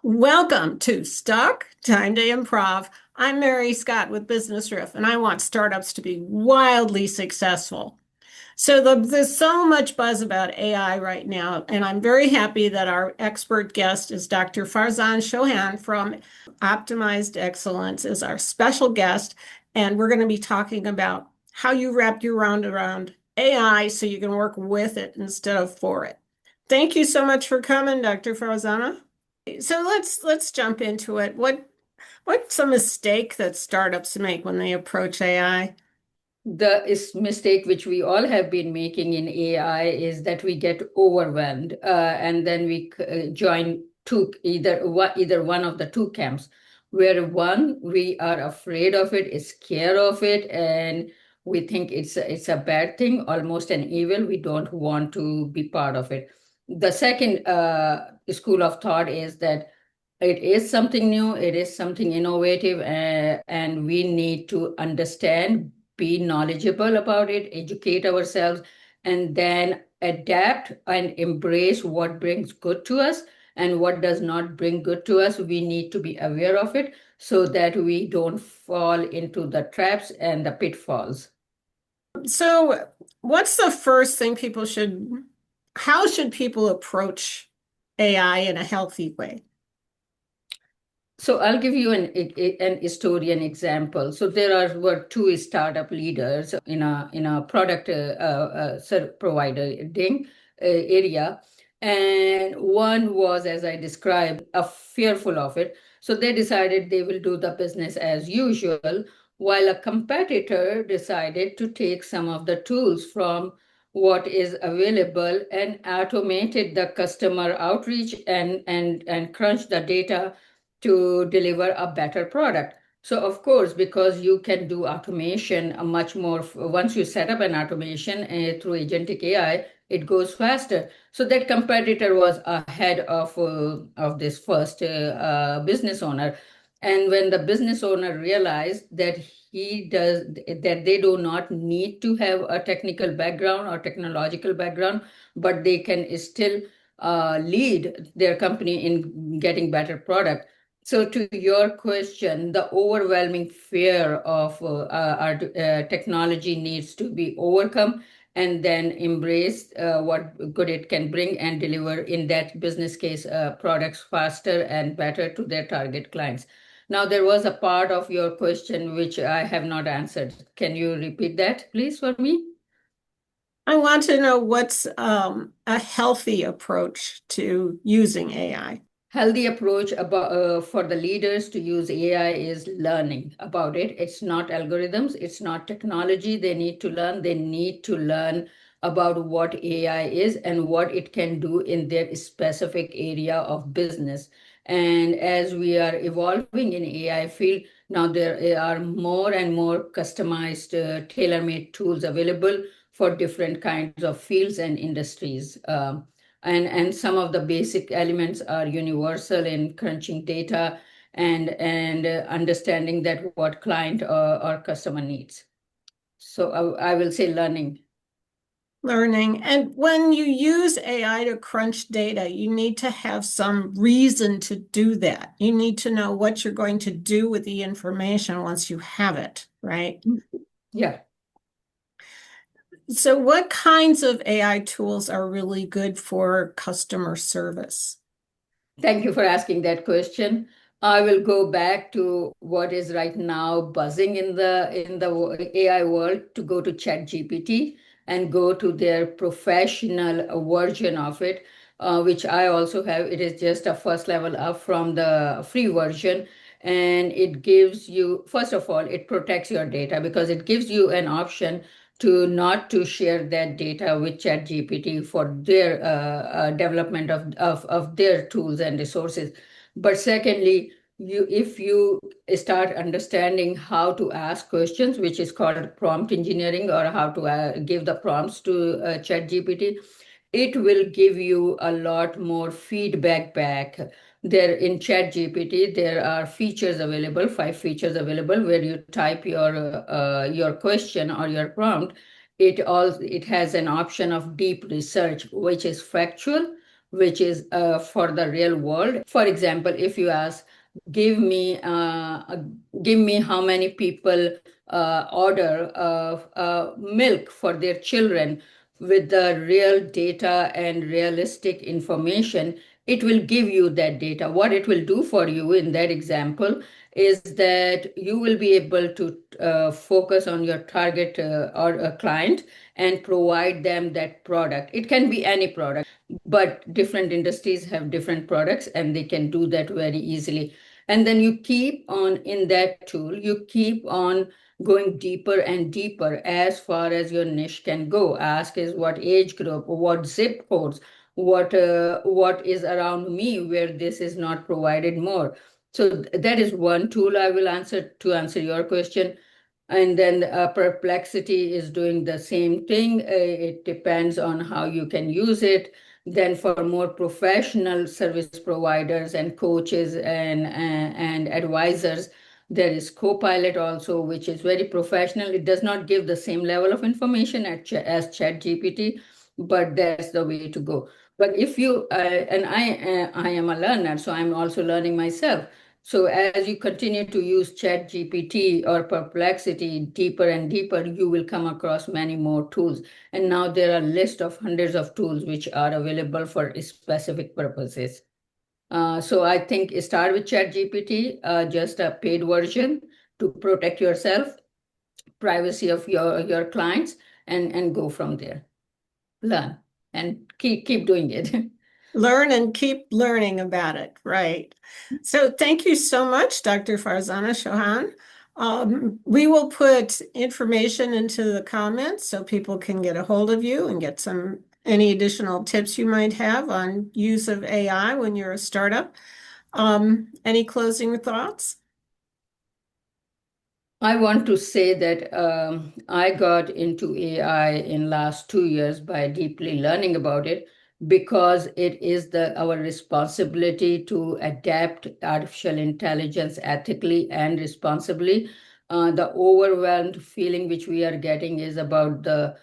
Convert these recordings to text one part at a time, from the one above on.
Welcome to Stuck, Time to Improv. I'm Mary Scott with BusinessRiff, and I want startups to be wildly successful. There's so much buzz about AI right now, and I'm very happy that our expert guest is Dr. Farzana Chohan from Optimized Excellence is our special guest, and we're going to be talking about how you wrap your round around AI so you can work with it instead of for it. Thank you so much for coming, Dr. Farzana. So let's jump into it. What's a mistake that startups make when they approach AI? The mistake which we all have been making in AI is that we get overwhelmed, and then we join either one of the two camps, where one, we are afraid of it, is scared of it, and we think it's a bad thing, almost an evil. We don't want to be part of it. The second school of thought is that it is something new, it is something innovative, and we need to understand, be knowledgeable about it, educate ourselves, and then adapt and embrace what brings good to us and what does not bring good to us. We need to be aware of it so that we don't fall into the traps and the pitfalls. So what's the first thing how should people approach AI in a healthy way? So I'll give you an historian example. So were two startup leaders in a product provider area, and one was, as I described, fearful of it. So they decided they will do the business as usual, while a competitor decided to take some of the tools from what is available and automated the customer outreach and crunch the data to deliver a better product. So of course, because you can do automation much more, once you set up an automation through agentic AI, it goes faster. So that competitor was ahead of this first business owner. And when the business owner realized that that they do not need to have a technical background or technological background, but they can still lead their company in getting better product. So to your question, the overwhelming fear of our technology needs to be overcome and then embrace what good it can bring and deliver in that business case products faster and better to their target clients. Now, there was a part of your question which I have not answered. Can you repeat that, please, for me? I want to know what's a healthy approach to using AI. Healthy approach for the leaders to use AI is learning about it. It's not algorithms, it's not technology. They need to learn. They need to learn about what AI is and what it can do in their specific area of business. And as we are evolving in AI field, now there are more and more customized, tailor-made tools available for different kinds of fields and industries. And some of the basic elements are universal in crunching data and understanding that what client or customer needs. So I will say learning. Learning. And when you use AI to crunch data, you need to have some reason to do that. You need to know what you're going to do with the information once you have it, right? Yeah. So what kinds of AI tools are really good for customer service? Thank you for asking that question. I will go back to what is right now buzzing in the AI world, to go to ChatGPT and go to their professional version of it, which I also have. It is just a first level up from the free version. And it gives you, first of all, it protects your data because it gives you an option to not to share that data with ChatGPT for their development of their tools and resources. But secondly, if you start understanding how to ask questions, which is called prompt engineering, or how to give the prompts to ChatGPT, it will give you a lot more feedback back. There in ChatGPT, there are features available, 5 features available, where you type your question or your prompt. It has an option of deep research, which is factual, which is for the real world. For example, if you ask, give me give me how many people order milk for their children with the real data and realistic information, it will give you that data. What it will do for you in that example is that you will be able to focus on your target or a client and provide them that product. It can be any product, but different industries have different products and they can do that very easily. And then you keep on in that tool, you keep on going deeper and deeper as far as your niche can go. Ask is what age group, what zip codes, what is around me where this is not provided more. So that is one tool I will answer to answer your question. And then Perplexity is doing the same thing. It depends on how you can use it. Then for more professional service providers and coaches and advisors, there is Copilot also, which is very professional. It does not give the same level of information as ChatGPT, but that's the way to go. But if you and I am a learner, so I'm also learning myself. So as you continue to use ChatGPT or Perplexity deeper and deeper, you will come across many more tools. And now there are lists of hundreds of tools which are available for specific purposes. So I think start with ChatGPT, just a paid version to protect yourself, privacy of your clients, and go from there. Learn and keep doing it. Learn and keep learning about it, right? So thank you so much, Dr. Farzana Chohan. We will put information into the comments so people can get a hold of you and get any additional tips you might have on use of AI when you're a startup. Any closing thoughts? I want to say that I got into AI in last 2 years by deeply learning about it because it is our responsibility to adapt artificial intelligence ethically and responsibly. The overwhelmed feeling which we are getting is about the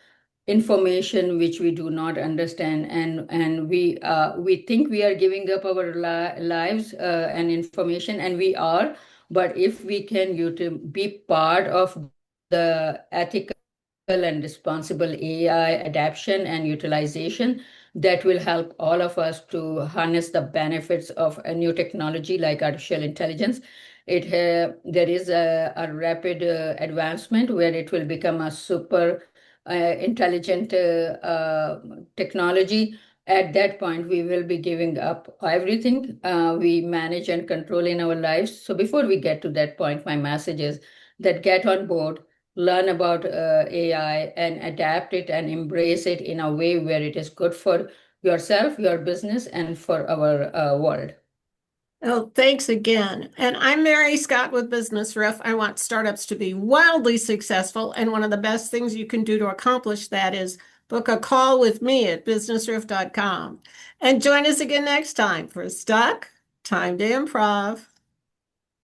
information which we do not understand, and we think we are giving up our lives and information, and we are. But if we can be part of the ethical and responsible AI adaptation and utilization, that will help all of us to harness the benefits of a new technology like artificial intelligence. There is a rapid advancement where it will become a super intelligent technology. At that point, we will be giving up everything we manage and control in our lives. So before we get to that point, my message is that get on board, learn about AI and adapt it and embrace it in a way where it is good for yourself, your business, and for our world. Oh, thanks again. And I'm Mary Scott with BusinessRiff. I want startups to be wildly successful. And one of the best things you can do to accomplish that is book a call with me at businessriff.com. And join us again next time for Stuck, Time to Improv.